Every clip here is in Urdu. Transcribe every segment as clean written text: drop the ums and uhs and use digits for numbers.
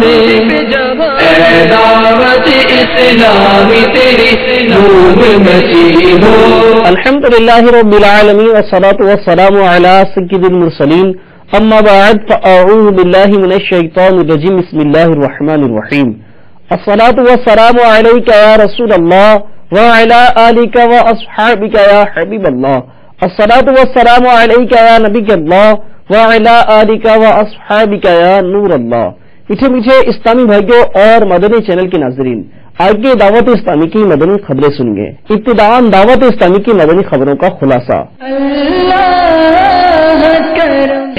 اے دعوت اسلامی تیری نور نشی ہو. الحمدللہ رب العالمین والصلاة والسلام علی سید المرسلین اما بعد فاعوذ باللہ من الشیطان الرجیم بسم اللہ الرحمن الرحیم. الصلاة والسلام علیک یا رسول اللہ وعلی آلک واصحابک یا حبیب اللہ. الصلاة والسلام علیک یا نبی اللہ وعلی آلک واصحابک یا نور اللہ. میٹھے میٹھے اسلامی بھائیوں اور مدنی چینل کے ناظرین، آگے دعوت اسلامی کی مدنی خبریں سن گے. ابتداءً دعوت اسلامی کی مدنی خبروں کا خلاصہ.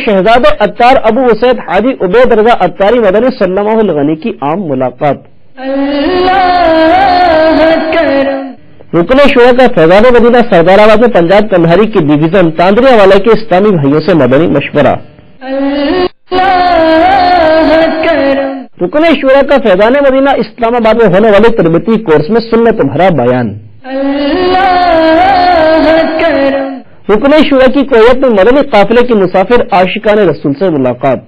شہزادہ عطار ابو وسید حاجی عبید رضا عطاری مدنی صلی اللہ علیہ وسلم کی عام ملاقات. رکن شورا کا فیضان مدینہ سردار آباد میں پنجاب کندھاری کی ڈویژن تاندریا والے کے اسلامی بھائیوں سے مدنی مشورہ. رکن شورا کا فیضان مدینہ اسلام آباد میں ہونے والے تربیتی کورس میں سنت بھرا بیان. رکن شورا کی کویت میں مدنی قافلے کے مسافر عاشقان رسول سے ملاقات.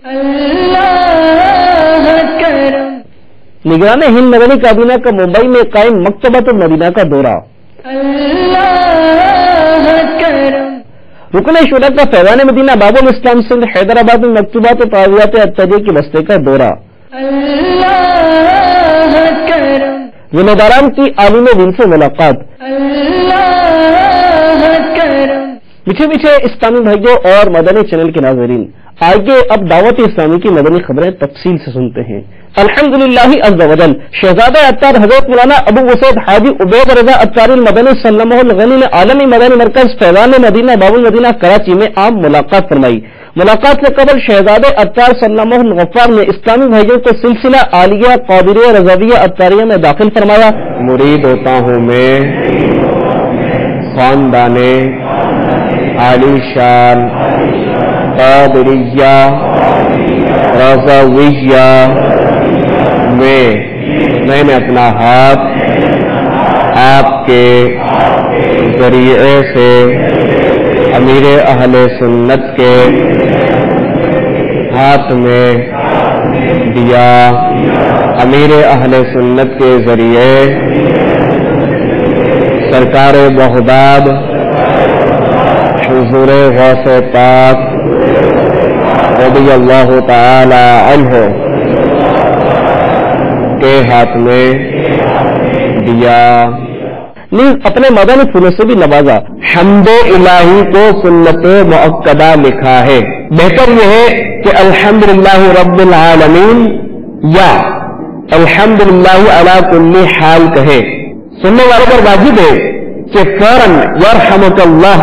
نگران ہند مدنی کابینہ کا ممبئی میں قائم مکتبۃ المدینہ کا دورہ. رکن شورا کا فیضان مدینہ باب الاسلام سندھ حیدرآباد میں مکتوبات و تعویذات اطہریہ کے بستے کا دورہ. ذمہ داران کی عالم دین سے ملاقات. میٹھے میٹھے اسلامی بھائیوں اور مدنی چینل کے ناظرین، آگے اب دعوت اسلامی کی مدنی خبریں تفصیل سے سنتے ہیں. الحمدللہ عز و جل شہزادہ عطار حضرت مولانا ابو وسید حاجی عبید رضا عطاری المدنی صلی اللہ علیہ وسلم نے عالمی مدنی مرکز فیضان مدینہ باب المدینہ کراچی میں عام ملاقات فرمائی. ملاقات سے قبل شہزادہ عطار صلی اللہ علیہ وسلم نے اسلامی بھائیوں کو سلسلہ عالیہ قادریہ رضویہ عطاریہ میں داخل فرمایا. مرید ہوتا ہوں میں خاندان عالی شان قادریہ رضویہ میں نے اپنا ہاتھ آپ کے ذریعے سے امیر اہل سنت کے ہاتھ میں دیا. امیر اہل سنت کے ذریعے سرکار بغداد حضور غوث پاک رضی اللہ تعالی عنہ کے ہاتھ میں دیا. نیز اپنے مدنی پھولوں سے بھی نوازا. حمد الہی کو سنت مؤکدہ لکھا ہے. بہتر یہ ہے کہ الحمدللہ رب العالمین یا الحمدللہ علی کل حال کہے. سننے والے پر واجب ہے کہ فوراً یرحمک اللہ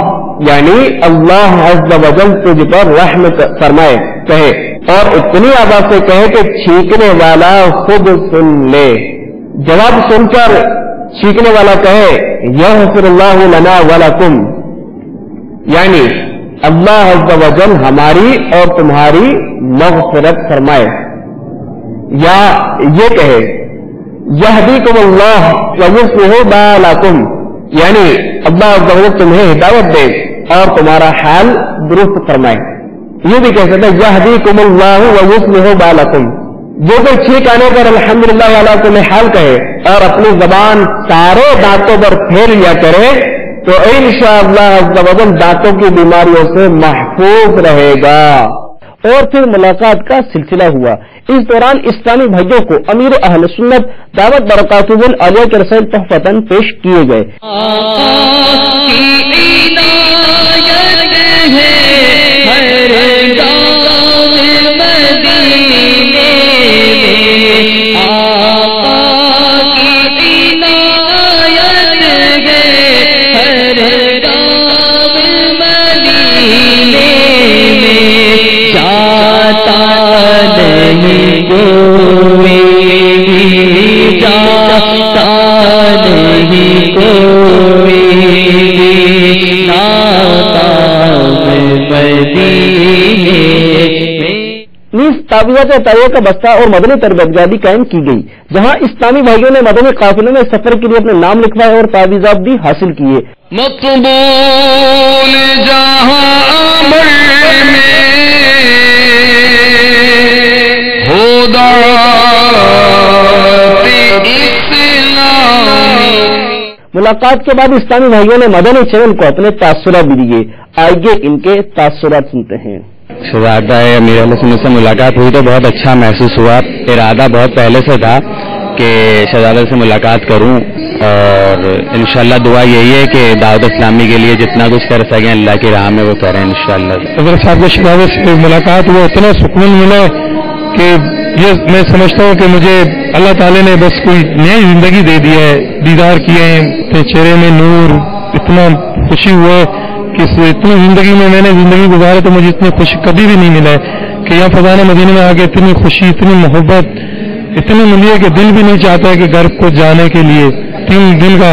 یعنی اللہ عز و جل تجھ پر رحم فرمائے کہے، اور اتنی آواز سے کہے کہ چھینکنے والا خود سن لے. جواب سن کر چھینکنے والا کہے یغفر اللہ لنا ولکم یعنی اللہ عز و جل ہماری اور تمہاری مغفرت فرمائے. یا یہ کہے یہدیکم اللہ ویصلح بالکم یعنی اللہ عز و جل تمہیں ہدایت دے اور تمہارا حال درست فرمائے. یہ بھی کہہ سکتے یہدیکم اللہ ویصلح بالکم. جو کوئی چھینک آنے پر الحمدللہ علی کل حال کہے اور اپنی زبان سارے دانتوں پر پھیر لیا کرے تو انشاءاللہ عز و جل دانتوں کی بیماریوں سے محفوظ رہے گا. اور پھر ملاقات کا سلسلہ ہوا. اس دوران اسلامی بھائیوں کو امیر اہل سنت دعوت برکاتہ العالیہ کے رسائل تحفتاً پیش کیے گئے. تعویذات عطاریہ کا بستہ اور مدنی تربیت گاہ بھی قائم کی گئی، جہاں اسلامی بھائیوں نے مدنی قافلوں میں سفر کے لیے اپنے نام لکھوائے اور تعویذات بھی حاصل کیے. مقبول جہاں عمر میں ہو ملاقات کے بعد اسلامی بھائیوں نے مدنی چینل کو اپنے تاثرات بھی دیے. آئیے ان کے تاثرات سنتے ہیں. شہزادہ امیر اہل سنت سے ملاقات ہوئی تو بہت اچھا محسوس ہوا. ارادہ بہت پہلے سے تھا کہ شہزادہ سے ملاقات کروں، اور انشاءاللہ دعا یہی ہے کہ دعوت اسلامی کے لیے جتنا کچھ کر سکیں اللہ کی راہ میں وہ کریں انشاءاللہ. حضرت صاحب کے شہزادے سے ملاقات ہوا، اتنا سکون ملا کہ یہ میں سمجھتا ہوں کہ مجھے اللہ تعالی نے بس کوئی نئی زندگی دے دی ہے. دیدار کیے ہیں، چہرے میں نور، اتنا خوشی ہوا ہے کہ اتنی زندگی میں نے زندگی گزارا تو مجھے اتنی خوشی کبھی بھی نہیں ملا ہے کہ یہاں فضان مدینہ میں آگے اتنی خوشی، اتنی محبت اتنی ملی ہے کہ دل بھی نہیں چاہتا ہے کہ گھر کو جانے کے لیے. 3 دن کا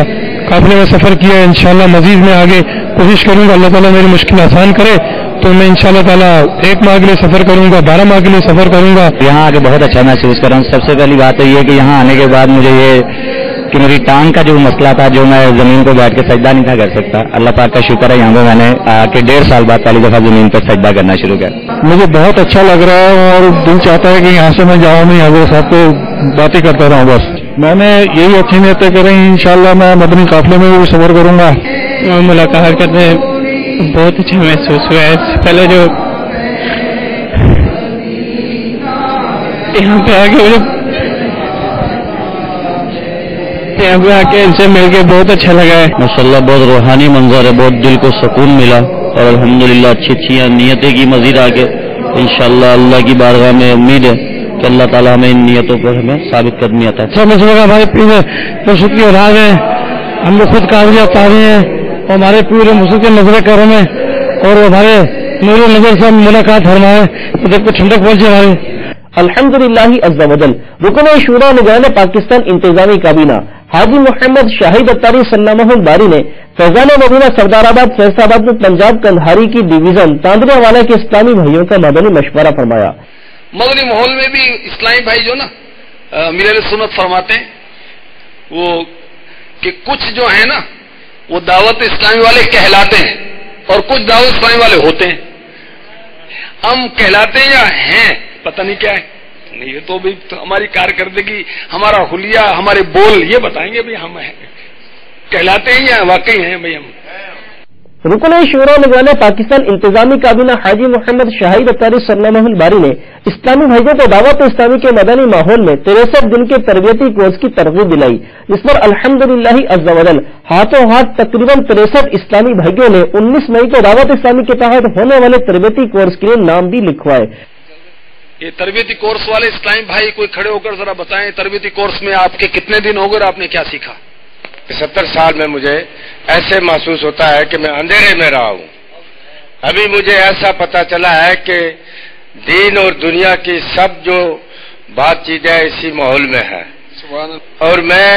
قافلے میں سفر کیا ہے. انشاءاللہ مزید میں آگے کوشش کروں گا، اللہ تعالیٰ میری مشکل آسان کرے تو میں انشاءاللہ تعالیٰ 1 ماہ کے لیے سفر کروں گا، 12 ماہ کے لیے سفر کروں گا. یہاں آگے بہت اچھا محسوس کر رہا ہوں. سب سے پہلی بات تو یہ کہ یہاں آنے کے بعد مجھے یہ کہ میری ٹانگ کا جو مسئلہ تھا، جو میں زمین کو بیٹھ کے سجدہ نہیں تھا کر سکتا، اللہ پاک کا شکر ہے یہاں پہ میں نے آ کے 1.5 سال بعد پہلی دفعہ زمین پر سجدہ کرنا شروع کیا. مجھے بہت اچھا لگ رہا ہے اور دل چاہتا ہے کہ یہاں سے میں جاؤں نہیں، حضرت صاحب کو باتیں کرتا رہوں. بس میں نے یہی اچھی نیتیں کریں، انشاءاللہ میں مدنی قافلے میں بھی سفر کروں گا. ملاقات کرنے بہت اچھا محسوس ہوا ہے. اس سے پہلے جو یہاں پہ آ کے ان سے مل کے بہت اچھا لگا ہے. ماشاءاللہ بہت روحانی منظر ہے، بہت دل کو سکون ملا، اور الحمدللہ اچھی نیتیں کی مزید آگے انشاءاللہ اللہ کی بارگاہ میں امید ہے کہ اللہ تعالیٰ ہمیں ان نیتوں پر ہمیں ثابت قدمی عطا کرے. سب مسئلہ بھائی پورے مرشد کی اولاد ہیں، ہم لوگ خود قابلیت پاوے ہیں، اور ہمارے پورے مرشد کے نظر کرم ہے، اور ہمارے نور نظر سے ملاقات فرمائے تو دیکھ کو ٹھنڈک پہنچے ہمارے. الحمدللہ عز و جل. رکن شورا نگران پاکستان انتظامی کابینہ حاجی محمد شاہد اتاری سلامہ الباری نے فیضان مدینہ سردار آباد فیصل آباد میں پنجاب کندھاری کی ڈویژن تاندریا والا کے اسلامی بھائیوں کا مدنی مشورہ فرمایا. مدنی ماحول میں بھی اسلامی بھائی جو نا امیر اہل سنت فرماتے ہیں وہ کہ کچھ جو ہیں نا وہ دعوت اسلامی والے کہلاتے ہیں اور کچھ دعوت اسلامی والے ہوتے ہیں. ہم کہلاتے ہیں یا ہیں پتہ نہیں کیا ہے. یہ تو بھی ہماری کارکردگی، ہمارا حلیہ، ہمارے بول یہ بتائیں گے بھی ہم کہلاتے ہیں یا واقعی ہیں بھائی ہم. رکن شورا نگران پاکستان انتظامی کابینہ حاجی محمد شاہد اتاری سلامہ الباری نے اسلامی بھائیوں کو دعوت اسلامی کے مدنی ماحول میں 63 دن کے تربیتی کورس کی ترغیب دلائی، جس پر الحمدللہ عز و جل ہاتھوں ہاتھ تقریباً 63 اسلامی بھائیوں نے 19 مئی کو دعوت اسلامی کے تحت ہونے والے تربیتی کورس کے لیے نام بھی لکھوائے. یہ تربیتی کورس والے اسلامی بھائی کوئی کھڑے ہو کر ذرا بتائیں تربیتی کورس میں آپ کے کتنے دن ہو گئے اور آپ نے کیا سیکھا؟ 70 سال میں مجھے ایسے محسوس ہوتا ہے کہ میں اندھیرے میں رہا ہوں. ابھی مجھے ایسا پتا چلا ہے کہ دین اور دنیا کی سب جو بات چیزیں اسی ماحول میں ہے. اور میں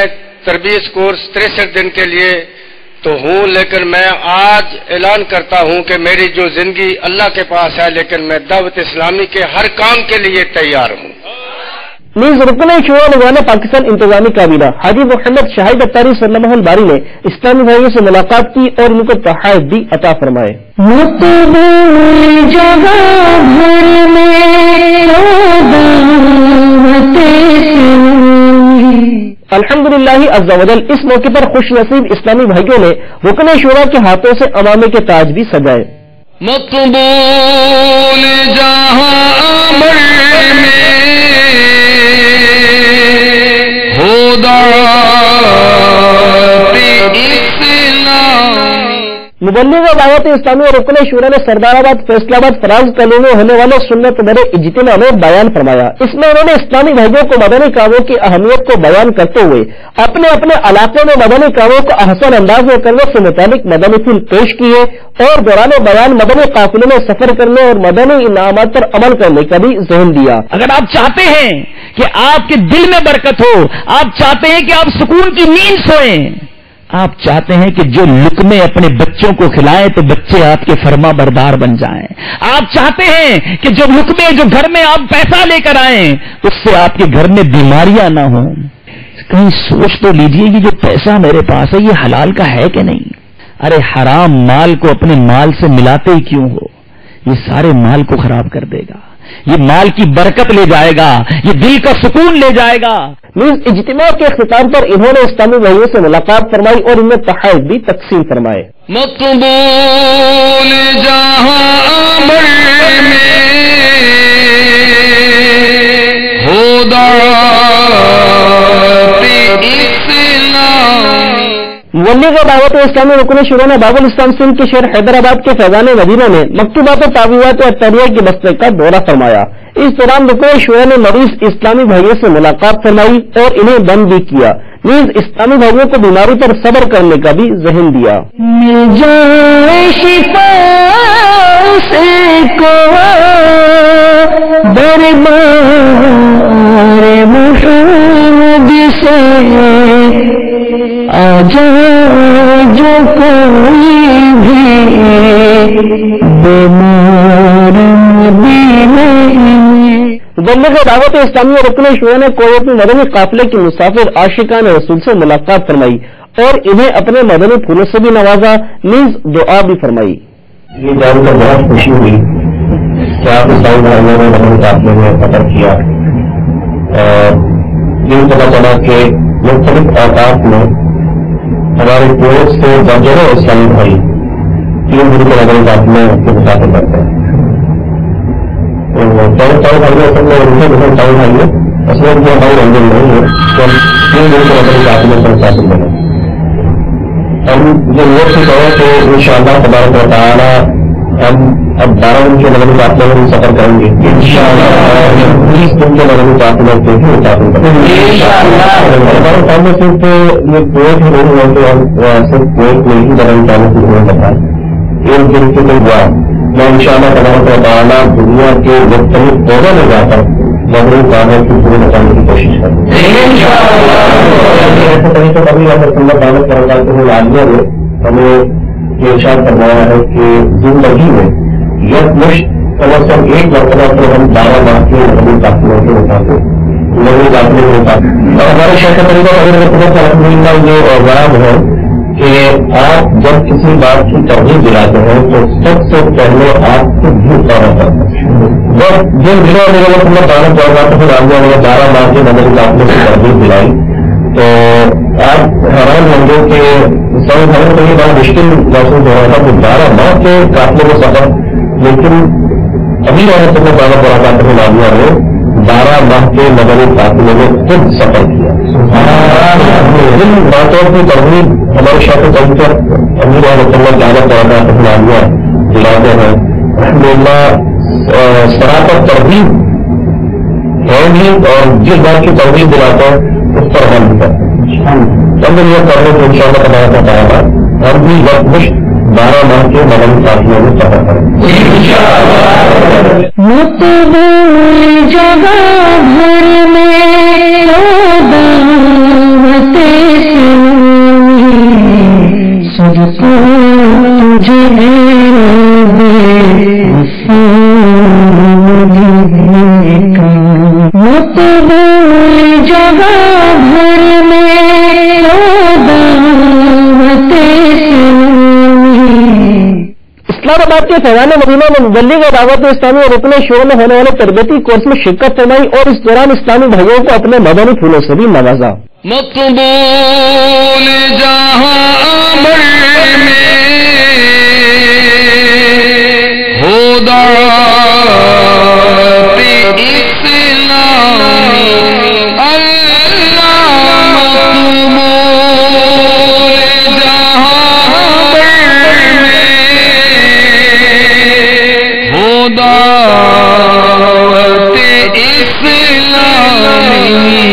تربیت کورس 63 دن کے لیے تو ہوں، لیکن میں آج اعلان کرتا ہوں کہ میری جو زندگی اللہ کے پاس ہے، لیکن میں دعوت اسلامی کے ہر کام کے لیے تیار ہوں. نیز رکن شورا نگران پاکستان انتظامی کابینہ حاجی محمد شاہد اتاری سلامہ الباری نے اسلامی بھائیوں سے ملاقات کی اور ان کو تحائف بھی عطا فرمائے. الحمدللہ عز و جل. اس موقع پر خوش نصیب اسلامی بھائیوں نے رکن شورا کے ہاتھوں سے امامے کے تاج بھی سجائے. مقبول جہاں عمر میں ہو دعوت اسلام. مبلغ دعوت اسلامی اور رکن شورا نے سردار آباد فیصل آباد فراز کالونی میں ہونے والے سنت بڑے اجتماع میں بیان فرمایا. اس میں انہوں نے اسلامی بھائیوں کو مدنی کاموں کی اہمیت کو بیان کرتے ہوئے اپنے اپنے علاقے میں مدنی کاموں کو احسن انداز میں کرنے سے متعلق مدنی فلم پیش کی ہے اور دوران بیان مدنی قافلے میں سفر کرنے اور مدنی انعامات پر عمل کرنے کا بھی ذہن دیا. اگر آپ چاہتے ہیں کہ آپ کے دل میں برکت ہو، آپ چاہتے ہیں کہ آپ سکون کی نیند سوئیں، آپ چاہتے ہیں کہ جو لقمے اپنے بچوں کو کھلائیں تو بچے آپ کے فرما بردار بن جائیں، آپ چاہتے ہیں کہ جو لقمے جو گھر میں آپ پیسہ لے کر آئیں اس سے آپ کے گھر میں بیماریاں نہ ہوں، کہیں سوچ تو لیجئے کہ جو پیسہ میرے پاس ہے یہ حلال کا ہے کہ نہیں. ارے حرام مال کو اپنے مال سے ملاتے ہی کیوں ہو، یہ سارے مال کو خراب کر دے گا. یہ مال کی برکت لے جائے گا، یہ دل کا سکون لے جائے گا۔ اجتماع کے اختتام پر انہوں نے اسلامی بھائیوں سے ملاقات فرمائی اور ان میں تحائف بھی تقسیم فرمائے۔ مقبول جہاں عمر میں ہو دعوت اسلام۔ مبلغ دعوت اسلامی رکن شورا باب الاسلام سندھ کے شہر حیدرآباد کے فیضان مدینہ نے مکتوبات و تعویذات و اطریہ کے بستے کا دورہ فرمایا۔ اس دوران رکن شورا نے مریض اسلامی بھائیوں سے ملاقات فرمائی اور انہیں بند بھی کیا، نیز اسلامی بھائیوں کو بیماری پر صبر کرنے کا بھی ذہن دیا۔ مل جائے شفا سے کو دربار محمد سے آجا جو کوئی بھی بیمار مدینے میں۔ مبلغ دعوت اسلامی اور رکن شورا نے کویت میں مدنی قافلے کے مسافر عاشقان رسول سے ملاقات فرمائی اور انہیں اپنے مدنی پھولوں سے بھی نوازا، نیز دعا بھی فرمائی۔ یہ جان کر بہت خوشی ہوئی کہ آپ اسلامی بھائیوں نے مدنی قافلے میں سفر کیا اور یہ پتا چلا کہ مختلف اوقات میں ہمارے کویت سے درجنوں اسلامی بھائی 3 دن کے مدنی قافلے کے مسافر کرتے ہیں۔ چار بھائی اصل میں ان کے چار بھائی ہیں، اصل میں ہماری رنجن نہیں ہے کہ ہم 3 دن کے مدنی قافلے پر مسافر بنے۔ ہم یہ نیت سے کہیں کہ انشاءاللہ تبارک و تعالی ہم اب 12 دن کے مدنی قافلے میں سفر کریں گے، انشاءاللہ 20 دن کے مدنی قافلے سے بھی مسافر کریں گے انشاءاللہ۔ ہمارے سامنے صرف یہ کویت ہی نہیں ہے کہ ہم صرف کویت میں ہی مدنی قافلے کی ضرورت بتائیں، ایک دن سے کوئی ہوا میں انشاءاللہ تبارک و تعالی دنیا کے مختلف عہدوں میں جا کر مدنی قافلے کی پورے بچانے کی کوشش کریں گے انشاءاللہ۔ ایسے طریقے کبھی اگر سنت دعوت کرواتے ہوئے عالیہ نے ہمیں یہ ارشاد فرمایا ہے کہ زندگی میں یکمشت کم از کم ایک مرتبہ تو ہم 12 ماہ کے مدنی قافلوں کے مطابق مدنی قافلے کے مطابق، اور ہمارے شیخ طریقہ الحمدللہ یہ بیان ہے کہ آپ جب کسی بات کی ترغیب دلاتے ہیں تو سب سے پہلے آپ کو بھی دورہ کرنا ہے۔ جن دنوں میں دعوت کرواتے ہوئے عالیہ نے 12 ماہ کے مدنی قافلے کی ترغیب دلائی تو آپ حیران ہوں گے کہ سب بھائیوں کو یہ بڑا مشکل محسوس ہو رہا تھا کہ 12 ماہ کے قافلے میں سفر، لیکن ابھی رحمۃ اللہ تعالیٰ برکاتہ عالیہ نے 12 ماہ کے مدنی قافلے میں خود سفر کیا۔ جن باتوں کی ترغیب ہمارے شیخ طریقہ امیر رحمۃ اللہ تعالیٰ برکاتہ عالیہ دلاتے ہیں، الحمدللہ سراپر ترغیب ہے بھی، اور جس بات کی ترغیب دلاتے ہیں اس پر ہم بھی کرتے ہیں۔ ہم یہ کرنے کو انشاءاللہ تبارک و تعالی ہم بھی یکمشت 12 ماہ کے مدنی قافلے میں سفر کریں مقبول جگہ بھر میں دعوت اسلامی صدقہ تجھے مقبول جگہ بھر میں دعوت اسلامی۔ اسلام آباد کے فیضان مدینہ میں مبلغ دعوت اسلامی اور رکن شورا میں ہونے والے تربیتی کورس میں شرکت فرمائی اور اس دوران اسلامی بھائیوں کو اپنے مدنی پھولوں سے بھی نوازا۔ مقبول جہاں عمر میں ہو دعوت اسلام، دعوت اسلامی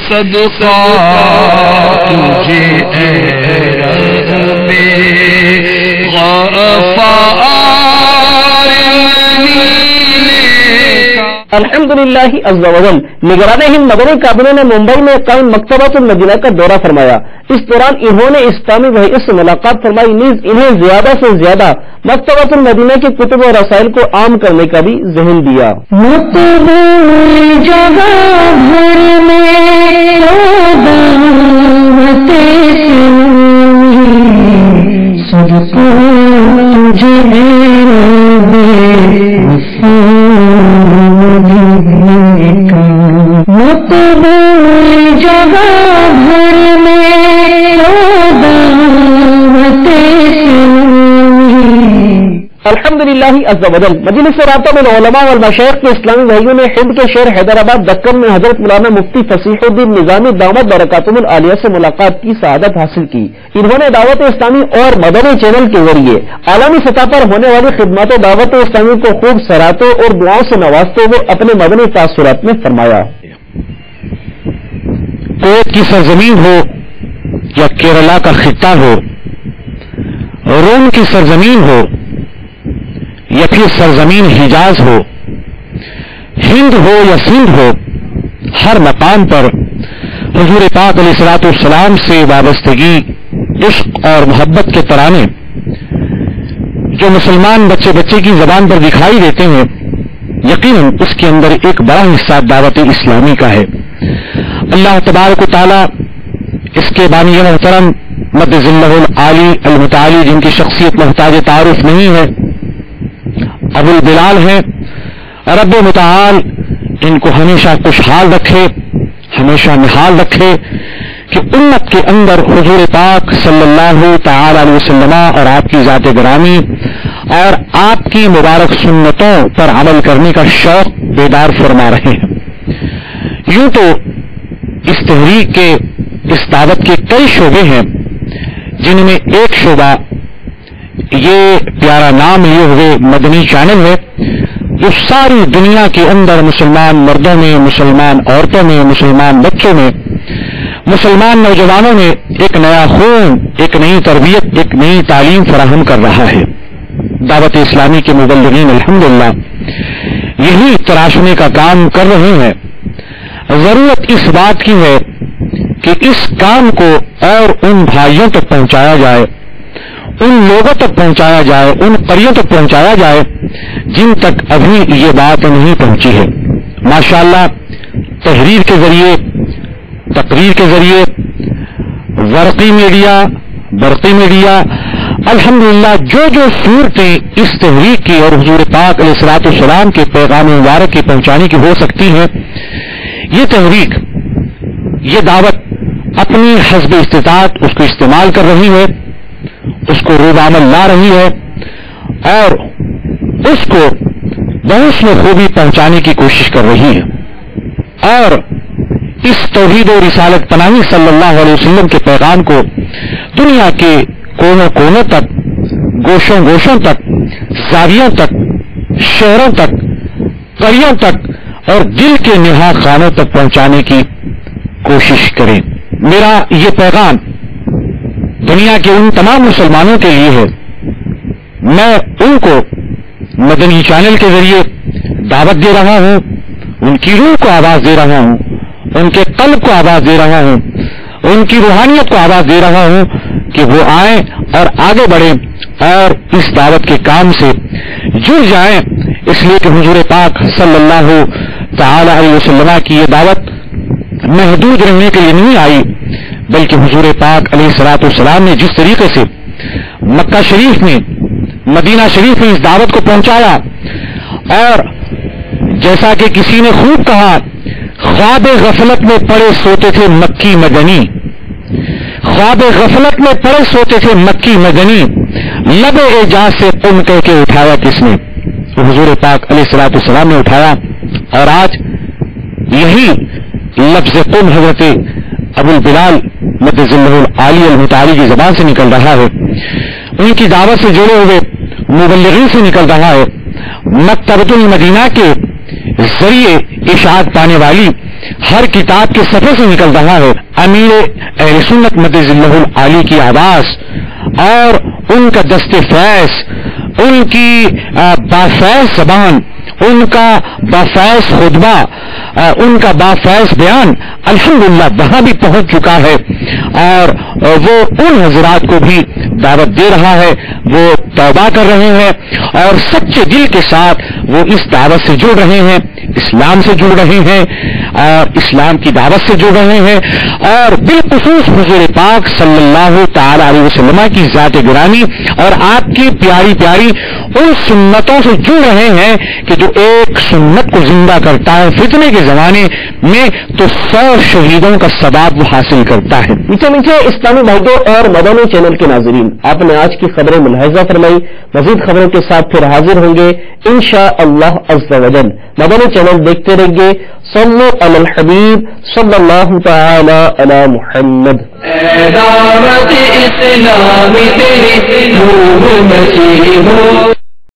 صدقہ تجھے اے رب غفار مدینے کا۔ الحمدللہ عز و جل نگران ہند مدنی کابینہ نے ممبئی میں قائم مکتبۃ المدینہ کا دورہ فرمایا۔ اس دوران انہوں نے اسلامی بھائیوں سے ملاقات فرمائی، نیز انہیں زیادہ سے زیادہ مکتبۃ المدینہ کے کتب و رسائل کو عام کرنے کا بھی ذہن دیا۔ مقبول جگہ بھر میں دعوت اسلامی صدقہ تجھے مقبول جگہ بھر میں الحمدللہ عز و جل مجلس رابطہ بین العلماء والمشائخ کے اسلامی بھائیوں نے ہند کے شہر حیدرآباد دکن میں حضرت مولانا مفتی فصیح الدین نظامی دامت برکاتہم العالیہ سے ملاقات کی سعادت حاصل کی. انہوں نے دعوت اسلامی اور مدنی چینل کے ذریعے عالمی سطح پر ہونے والی خدمات دعوت اسلامی کو خوب سراہتے اور دعاؤں سے نوازتے ہوئے اپنے مدنی تاثرات میں فرمایا. کویت کی سرزمین ہو یا کیرلا کا خطہ ہو، روم کی سرزمین ہو یا پھر سرزمین حجاز ہو، ہند ہو یا سندھ ہو، ہر مقام پر حضور پاک علیہ الصلوۃ والسلام سے وابستگی، عشق اور محبت کے ترانے جو مسلمان بچے بچے کی زبان پر دکھائی دیتے ہیں، یقیناً اس کے اندر ایک بڑا حصہ دعوت اسلامی کا ہے. اللہ تبارک و تعالی اس کے بانی محترم مد ذلہ العالی المتعالی، جن کی شخصیت محتاج تعارف نہیں ہے، ابو البلال ہیں. رب متعال ان کو ہمیشہ خوشحال رکھے، ہمیشہ نحال رکھے کہ امت کے اندر حضور پاک صلی اللہ تعالی علیہ وسلم اور آپ کی ذات گرامی اور آپ کی مبارک سنتوں پر عمل کرنے کا شوق بیدار فرما رہے ہیں. یوں تو اس تحریک کے، اس دعوت کے کئی شعبے ہیں، جن میں ایک شعبہ یہ پیارا نام لیے ہوئے مدنی چینل ہے، جو ساری دنیا کے اندر مسلمان مردوں میں، مسلمان عورتوں میں، مسلمان بچوں میں، مسلمان نوجوانوں میں ایک نیا خون، ایک نئی تربیت، ایک نئی تعلیم فراہم کر رہا ہے. دعوت اسلامی کے مبلغین الحمدللہ یہی تراشنے کا کام کر رہے ہیں. ضرورت اس بات کی ہے کہ اس کام کو اور ان بھائیوں تک پہنچایا جائے، ان لوگوں تک پہنچایا جائے، ان قریوں تک پہنچایا جائے جن تک ابھی یہ بات نہیں پہنچی ہے. ماشاءاللہ تحریر کے ذریعے، تقریر کے ذریعے، ورقی میڈیا، برقی میڈیا، الحمدللہ جو صورتیں اس تحریک کی اور حضور پاک علیہ الصلوۃ والسلام کے پیغام مبارک کے پہنچانے کی ہو سکتی ہیں، یہ تحریک، یہ دعوت اپنی حسب استطاعت اس کو استعمال کر رہی ہے، اس کو روز عمل لا رہی ہے اور اس کو بہت میں خوبی پہنچانے کی کوشش کر رہی ہے. اور اس توحید و رسالت پناہی صلی اللہ علیہ وسلم کے پیغام کو دنیا کے کونوں کونوں تک، گوشوں گوشوں تک، زاویوں تک، شہروں تک، قریوں تک اور دل کے نہا خانوں تک پہنچانے کی کوشش کریں. میرا یہ پیغام دنیا کے ان تمام مسلمانوں کے لیے ہے. میں ان کو مدنی چینل کے ذریعے دعوت دے رہا ہوں، ان کی روح کو آواز دے رہا ہوں، ان کے قلب کو آواز دے رہا ہوں، ان کی روحانیت کو آواز دے رہا ہوں کہ وہ آئیں اور آگے بڑھیں اور اس دعوت کے کام سے جڑ جائیں. اس لیے کہ حضور پاک صلی اللہ تعالی علیہ وسلم کی یہ دعوت محدود رہنے کے لیے نہیں آئی، بلکہ حضور پاک علیہ الصلوۃ والسلام نے جس طریقے سے مکہ شریف میں، مدینہ شریف میں اس دعوت کو پہنچایا، اور جیسا کہ کسی نے خوب کہا، خواب غفلت میں پڑے سوتے تھے مکی مدنی، خواب غفلت میں پڑے سوتے تھے مکی مدنی، لب اعجاز سے قم کہہ کے اٹھایا کس نے؟ حضور پاک علیہ الصلوۃ والسلام نے اٹھایا. اور آج یہی لفظ قم حضرت ابو البلال مد ذلہ العالی المتعالی کی زبان سے نکل رہا ہے، ان کی دعوت سے جڑے ہوئے مبلغین سے نکل رہا ہے، مکتبۃ المدینہ کے ذریعے اشاعت پانے والی ہر کتاب کے صفحے سے نکل رہا ہے. امیر اہل سنت مد ذلہ العالی کی آواز اور ان کا دست فیض، ان کی بافیض زبان، ان کا بافیض خطبہ، ان کا بافیض بیان الحمدللہ وہاں بھی پہنچ چکا ہے، اور وہ ان حضرات کو بھی دعوت دے رہا ہے. وہ توبہ کر رہے ہیں اور سچے دل کے ساتھ وہ اس دعوت سے جڑ رہے ہیں، اسلام سے جڑ رہے ہیں اور اسلام کی دعوت سے جڑ رہے ہیں، اور بالخصوص حضور پاک صلی اللہ تعالی علیہ وسلم کی ذات گرامی اور آپ کی پیاری پیاری ان سنتوں سے جڑ رہے ہیں کہ جو ایک سنت کو زندہ کرتا ہے فتنے کے زمانے میں تو 100 شہیدوں کا ثواب وہ حاصل کرتا ہے۔ میٹھے اسلامی بھائیوں اور مدنی چینل کے ناظرین، آپ نے آج کی خبریں ملاحظہ فرمائی، مزید خبروں کے ساتھ پھر حاضر ہوں گے انشاءاللہ عز و جل۔ مدنی چینل دیکھتے رہیے۔ صلو علی الحبیب صلی اللہ تعالی علی محمد۔ دعوت اسلامی تیری نور مچی ہو۔